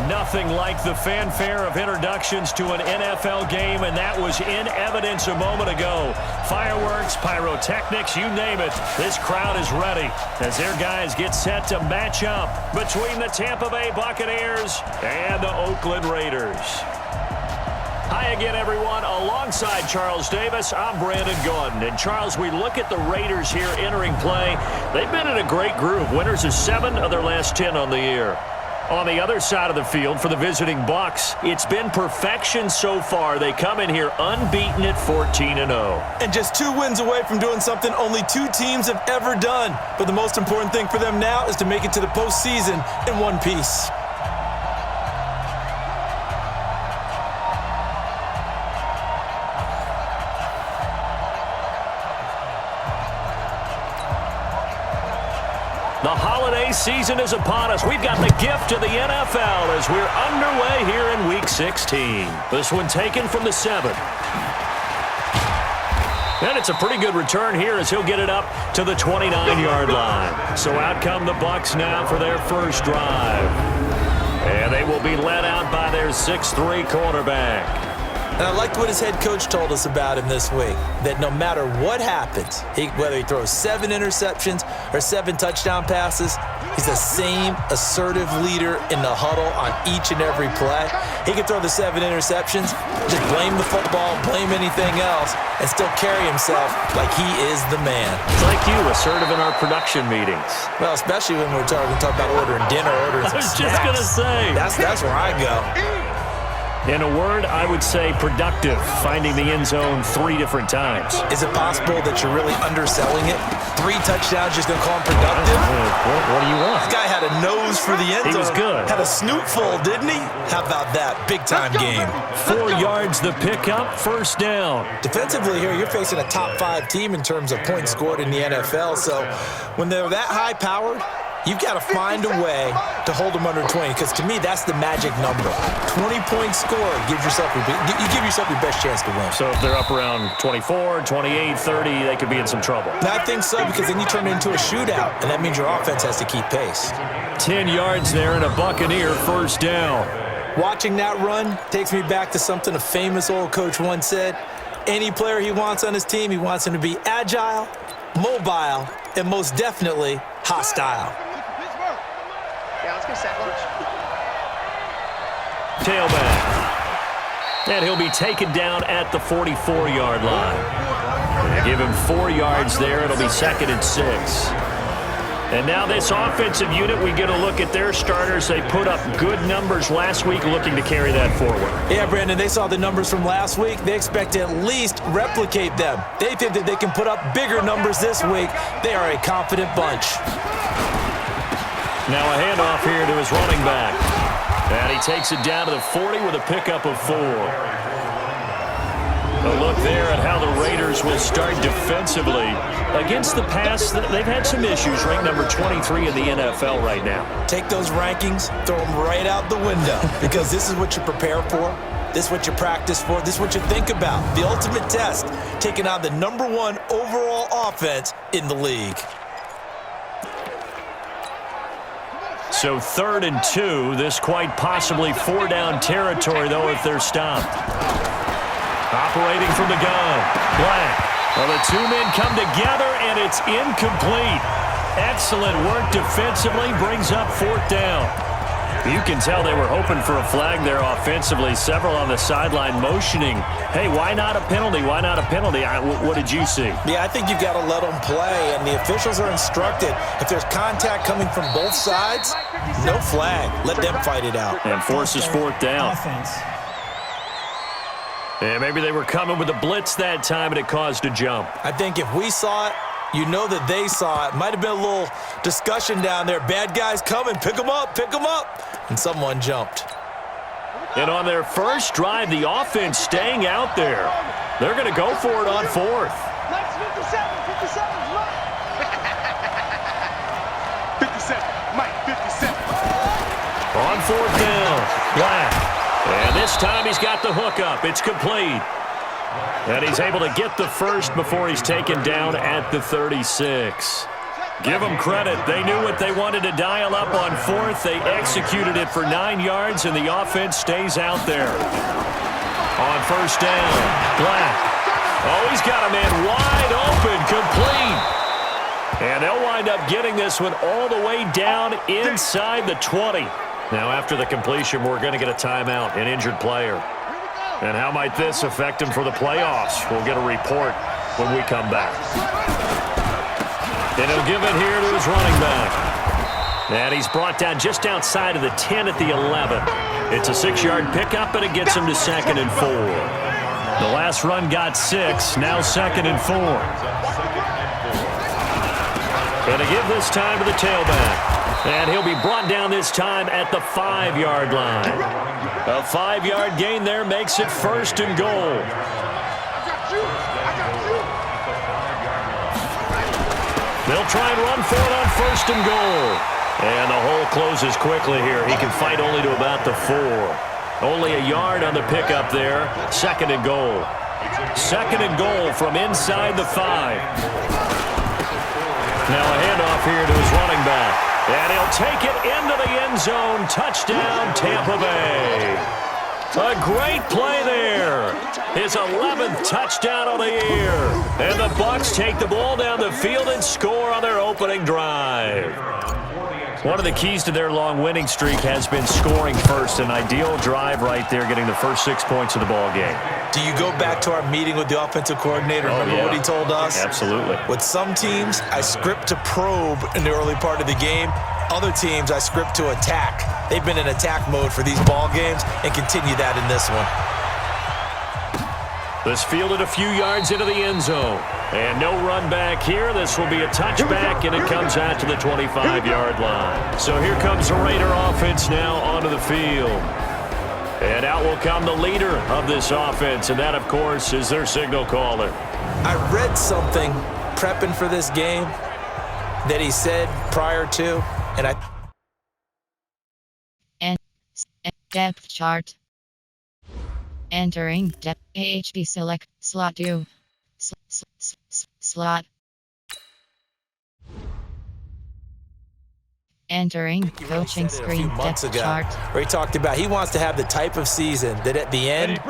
Nothing like the fanfare of introductions to an NFL game, and that was in evidence a moment ago. Fireworks, pyrotechnics, you name it. This crowd is ready as their guys get set to match up between the Tampa Bay Buccaneers and the Oakland Raiders. Hi again, everyone. Alongside Charles Davis, I'm Brandon Gaudin. And, Charles, we look at the Raiders here entering play. They've been in a great groove. Winners of 7 of their last 10 on the year. On the other side of the field for the visiting Bucs, it's been perfection so far. They come in here unbeaten at 14-0. And just 2 wins away from doing something only 2 teams have ever done. But the most important thing for them now is to make it to the postseason in one piece. The holiday season is upon us. We've got the gift of the NFL as we're underway here in Week 16. This one taken from the 7. And it's a pretty good return here as he'll get it up to the 29-yard line. So out come the Bucs now for their first drive. And they will be led out by their 6'3 quarterback. And I liked what his head coach told us about him this week, that no matter what happens, whether he throws 7 interceptions or 7 touchdown passes, he's the same assertive leader in the huddle on each and every play. He can throw the 7 interceptions, just blame the football, blame anything else, and still carry himself like he is the man. It's like you, assertive in our production meetings. Well, especially when we're talking about ordering dinner, ordering some snacks. I was just going to say. That's where I go. In a word, I would say productive, finding the end zone 3 different times. Is it possible that you're really underselling it? 3 touchdowns, just going to call him productive? What do you want? This guy had a nose for the end zone. He was good. Had a snoot full, didn't he? How about that? Big-time game. 4 yards the pickup, first down. Defensively here, you're facing a top 5 team in terms of points scored in the NFL. So when they're that high-powered, you've got to find a way to hold them under 20, because to me, that's the magic number. 20-point score, you give yourself your best chance to win. So if they're up around 24, 28, 30, they could be in some trouble. I think so, because then you turn it into a shootout, and that means your offense has to keep pace. 10 yards there and a Buccaneer first down. Watching that run takes me back to something a famous old coach once said. Any player he wants on his team, he wants him to be agile, mobile, and most definitely hostile. Tailback. And he'll be taken down at the 44-yard line. Give him 4 yards there. It'll be 2nd and 6. And now this offensive unit, we get a look at their starters. They put up good numbers last week, looking to carry that forward. Yeah, Brandon, they saw the numbers from last week. They expect to at least replicate them. They think that they can put up bigger numbers this week. They are a confident bunch. Now a handoff here to his running back. And he takes it down to the 40 with a pickup of 4. A look there at how the Raiders will start defensively. Against the pass, they've had some issues. Ranked number 23 in the NFL right now. Take those rankings, throw them right out the window, because this is what you prepare for. This is what you practice for. This is what you think about. The ultimate test, taking on the #1 overall offense in the league. So 3rd and 2. This quite possibly 4-down territory, though, if they're stopped. Operating from the gun, Black. Well, the 2 men come together, and it's incomplete. Excellent work defensively, brings up 4th down. You can tell they were hoping for a flag there offensively. Several on the sideline motioning, hey, why not a penalty? Why not a penalty? What did you see? Yeah, I think you've got to let them play, and the officials are instructed. If there's contact coming from both sides, no flag. Let them fight it out. And forces 4th down. And maybe they were coming with a blitz that time, and it caused a jump. I think if we saw it, you know that they saw it. Might have been a little discussion down there. Bad guys coming. Pick them up. Pick them up. And someone jumped. And on their first drive, the offense staying out there. They're going to go for it on 4th. 57, Mike, 57. On 4th down, Black. And this time he's got the hook up. It's complete. And he's able to get the first before he's taken down at the 36. Give them credit. They knew what they wanted to dial up on fourth. They executed it for 9 yards, and the offense stays out there. On first down, Black. Oh, he's got a man wide open, complete. And they'll wind up getting this one all the way down inside the 20. Now, after the completion, we're going to get a timeout, an injured player. And how might this affect him for the playoffs? We'll get a report when we come back. And he'll give it here to his running back. And he's brought down just outside of the 10 at the 11. It's a 6-yard pickup, and it gets him to 2nd and 4. The last run got 6, now 2nd and 4. And to give this time to the tailback. And he'll be brought down this time at the 5-yard line. A 5-yard gain there makes it 1st and goal. They'll try and run for it on 1st and goal. And the hole closes quickly here. He can fight only to about the 4. Only a yard on the pickup there. 2nd and goal. 2nd and goal from inside the 5. Now a handoff here to his running back. And he'll take it into the end zone. Touchdown, Tampa Bay. A great play there. His 11th touchdown of the year. And the Bucs take the ball down the field and score on their opening drive. One of the keys to their long winning streak has been scoring first. An ideal drive right there, getting the first 6 points of the ball game. Do you go back to our meeting with the offensive coordinator? Remember what he told us? Absolutely. With some teams, I script to probe in the early part of the game. Other teams, I script to attack. They've been in attack mode for these ball games and continue that in this one. This fielded a few yards into the end zone. And no run back here. This will be a touchback, and it comes out to the 25-yard line. So here comes the Raider offense now onto the field. And out will come the leader of this offense, and that, of course, is their signal caller. I read something prepping for this game that he said prior to, and depth chart. Entering depth AHP select slot 2. Slot. Entering coaching screen depth chart. Where he talked about he wants to have the type of season that at the end,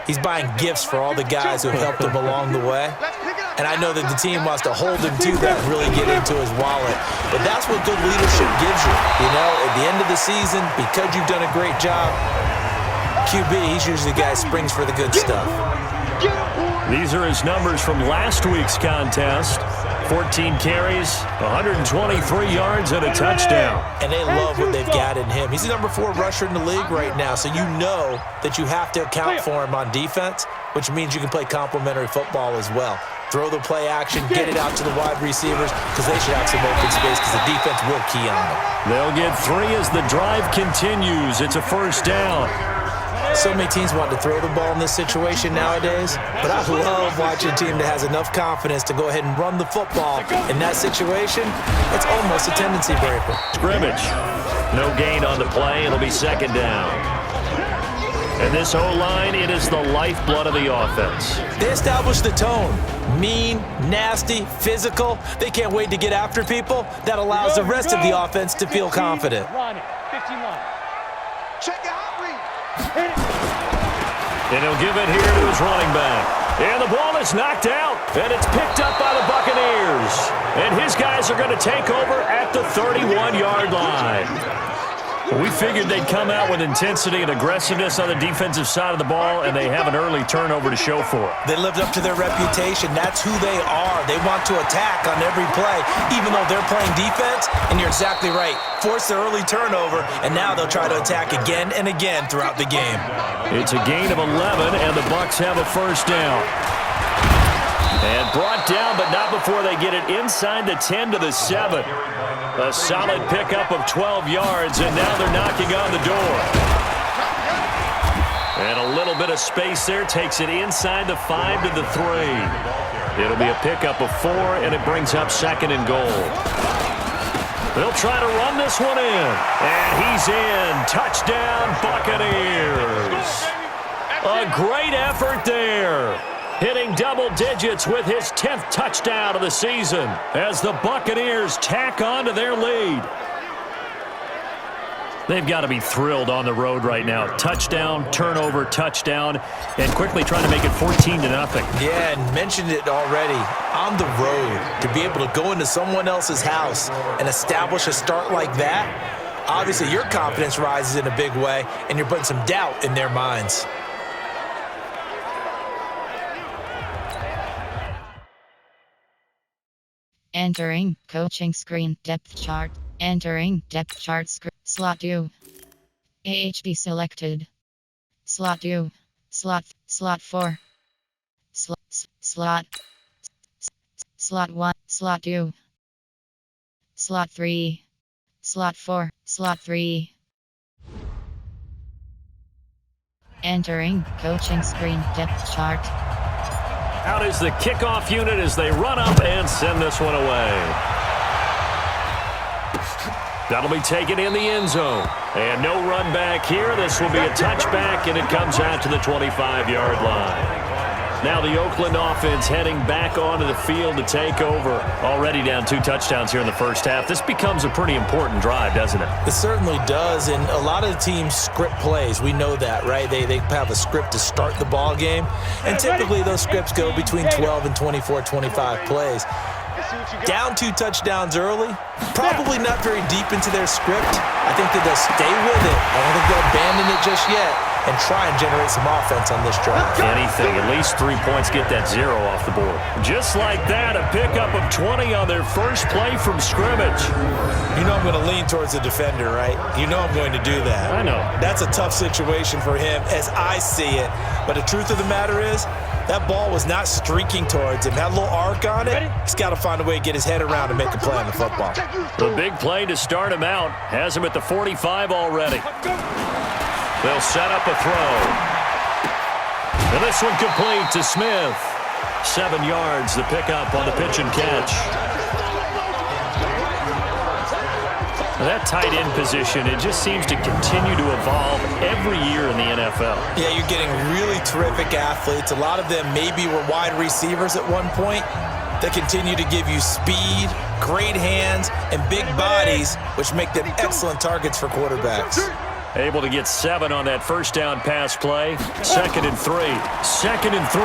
he's buying gifts for all the guys who have helped him along the way. And I know that the team wants to hold him to that, really get into his wallet. But that's what good leadership gives you. You know, at the end of the season, because you've done a great job, QB, he's usually the guy who springs for the good stuff. These are his numbers from last week's contest. 14 carries, 123 yards, and a touchdown. And they love what they've got in him. He's the number 4 rusher in the league right now, so you know that you have to account for him on defense, which means you can play complementary football as well. Throw the play action, get it out to the wide receivers, because they should have some open space because the defense will key on them. They'll get 3 as the drive continues. It's a 1st down. So many teams want to throw the ball in this situation nowadays, but I love watching a team that has enough confidence to go ahead and run the football. In that situation, it's almost a tendency breaker. Scrimmage. No gain on the play. It'll be 2nd down. And this O-line, it is the lifeblood of the offense. They establish the tone. Mean, nasty, physical. They can't wait to get after people. That allows the rest of the offense to feel confident. Check out read. And he'll give it here to his running back. And the ball is knocked out, and it's picked up by the Buccaneers. And his guys are going to take over at the 31-yard line. We figured they'd come out with intensity and aggressiveness on the defensive side of the ball, and they have an early turnover to show for it. They lived up to their reputation. That's who they are. They want to attack on every play, even though they're playing defense. And you're exactly right. Force the early turnover, and now they'll try to attack again and again throughout the game. It's a gain of 11, and the Bucs have a 1st down. And brought down, but not before they get it inside the 10 to the 7. A solid pickup of 12 yards, and now they're knocking on the door. And a little bit of space there takes it inside the 5 to the 3. It'll be a pickup of 4, and it brings up 2nd and goal. They'll try to run this one in, and he's in. Touchdown, Buccaneers. A great effort there. hitting double digits with his 10th touchdown of the season as the Buccaneers tack on to their lead. They've got to be thrilled on the road right now. Touchdown, turnover, touchdown, and quickly trying to make it 14-0. Yeah, and mentioned it already. On the road, to be able to go into someone else's house and establish a start like that, obviously your confidence rises in a big way, and you're putting some doubt in their minds. Entering coaching screen depth chart. Entering depth chart screen. Slot 2. AHB selected. Slot 2. Slot 4. Slot 1. Slot 2. Slot 3. Slot 4. Slot 3. Entering coaching screen depth chart. Out is the kickoff unit as they run up and send this one away. That'll be taken in the end zone. And no run back here. This will be a touchback, and it comes out to the 25-yard line. Now the Oakland offense heading back onto the field to take over. Already down 2 touchdowns here in the first half. This becomes a pretty important drive, doesn't it? It certainly does, and a lot of the teams script plays. We know that, right? They have a script to start the ball game, and typically those scripts go between 12 and 24, 25 plays. Down 2 touchdowns early, probably not very deep into their script. I think that they'll stay with it. I don't think they'll abandon it just yet and try and generate some offense on this drive. Anything, at least 3 points, get that 0 off the board. Just like that, a pickup of 20 on their first play from scrimmage. You know I'm going to lean towards the defender, right? You know I'm going to do that. I know. That's a tough situation for him as I see it. But the truth of the matter is, that ball was not streaking towards him. Had a little arc on it. He's got to find a way to get his head around and make a play on the football. The big play to start him out has him at the 45 already. They'll set up a throw. And this one complete to Smith. 7 yards, the pickup on the pitch and catch. That tight end position, it just seems to continue to evolve every year in the NFL. Yeah, you're getting really terrific athletes. A lot of them maybe were wide receivers at one point that continue to give you speed, great hands, and big bodies, which make them excellent targets for quarterbacks. Able to get 7 on that first down pass play. 2nd and 3. 2nd and 3.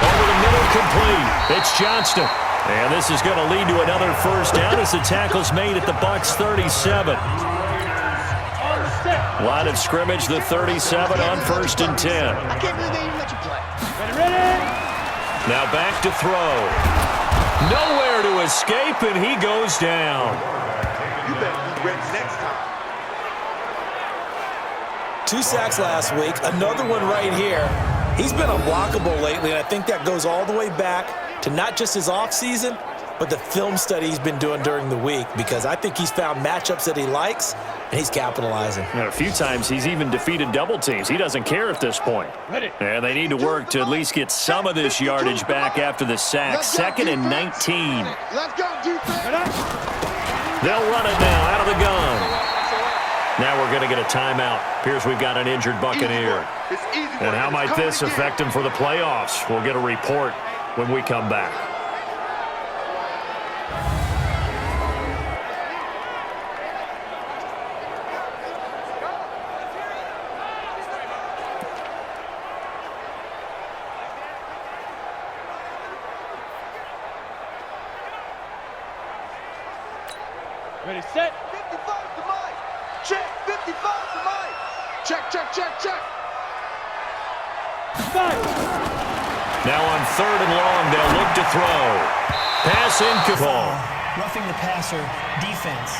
Over the middle, complete. It's Johnston. And this is going to lead to another first down as the tackle's made at the Bucs 37. Line of scrimmage, the 37 on 1st and 10. I can't believe they even let you play. Now back to throw. Nowhere to escape, and he goes down. You better be ready next time. 2 sacks last week, another one right here. He's been unblockable lately, and I think that goes all the way back to not just his offseason, but the film study he's been doing during the week, because I think he's found matchups that he likes, and he's capitalizing. And a few times he's even defeated double teams. He doesn't care at this point. And they need to work to at least get some of this yardage back after the sack. 2nd and 19. Let's go, defense. They'll run it now out of the gun. Now we're going to get a timeout. Appears we've got an injured Buccaneer. And how might this affect him for the playoffs? We'll get a report when we come back. Ready, set. 55 to Mike. Check. 55 to Mike. Check, check, check, check. 5. Now on 3rd and long, they'll look to throw. Pass incomplete. Roughing the passer, defense.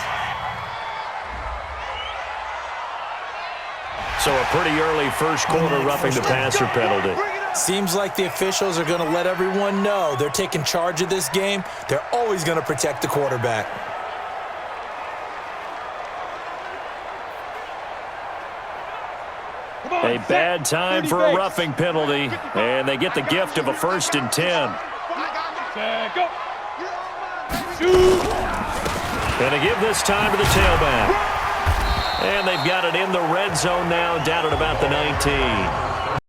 So a pretty early first quarter roughing the passer penalty. Seems like the officials are going to let everyone know they're taking charge of this game. They're always going to protect the quarterback. A bad time for a roughing penalty, and they get the gift of a 1st and 10. Go. Shoot. Going to give this time to the tailback. And they've got it in the red zone now, down at about the 19.